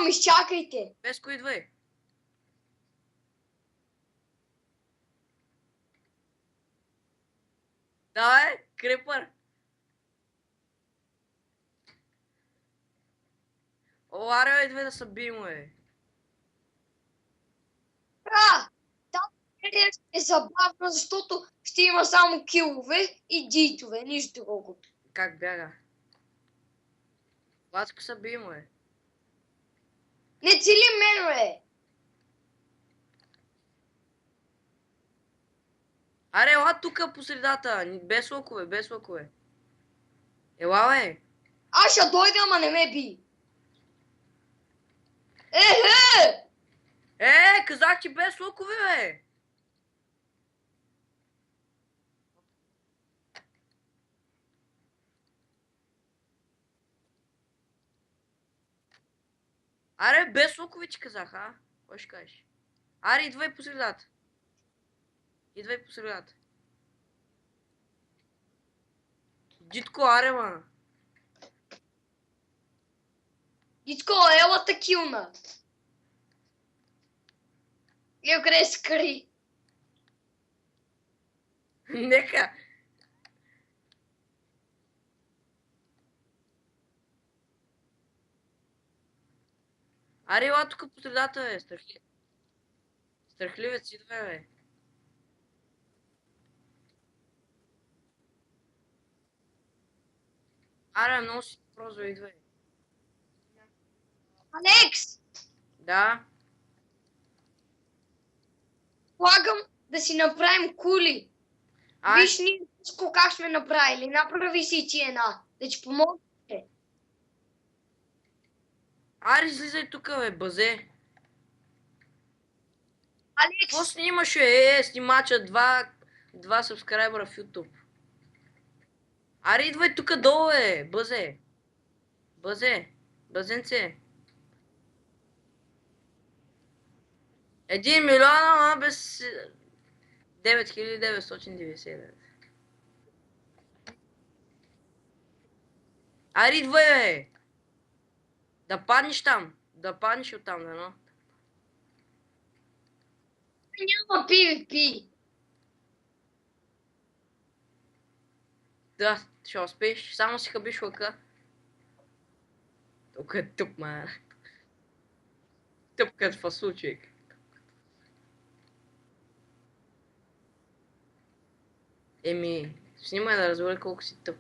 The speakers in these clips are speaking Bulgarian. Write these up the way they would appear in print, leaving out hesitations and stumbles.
идвам, изчакайте. Песко, идвай. Давай, крипър. О, аре, идвай да се бием, бе. Там е забавно, защото ще има само килове и джитове, нищо друго. Как бяга? Лацко се бием, бе. Не цели мен, бе. Аре, ела тука по средата. Без лъкове, без лъкове. Ела, бе. Аз ще дойда, ама не ме би. Ехе! Казах ти без лъкове, бе. Аре, без лъкове ти казах, а? Кой ще кажеш? Аре, идвай по средата. Идвай по средата. Дитко, аре, ма. Дитко, ела такилна. Или къде се скри? Нека. Аре, ела тука по средата, бе. Страхливец, идвай, бе. Аре, много си прозва, идвай. Алекс, Да. предлагам да си направим кули. Ай, Виж ние всичко как сме направили. Направи си ти една. Да ти помогна. аре, излизай тука, бе, базе. Какво Алекс, снимаше? Снимача два сабскрайбъра в YouTube. Аре, идвай тука долу, бе, бъзе. Бъзе. Бъзенце. 1 милион, ама без 9999. Аре, идвай, бе. Да паднеш там. Да паднеш оттам, дано. няма PvP. Да, ще успееш. Само си хабиш лъка. Тук е тъп, ма. Тъп като фасул, човек. Еми, снимай да разбера колко си тъп.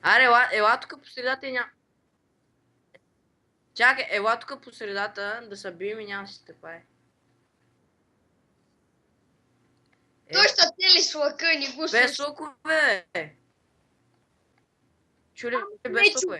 Аре, ела тук по средата и няма. Чакай, ела тук по средата да се бием и няма да си тъпае. Той ще цели с лъка, не го Без слуша. лъкове! Чули, Не без чу. лъкове.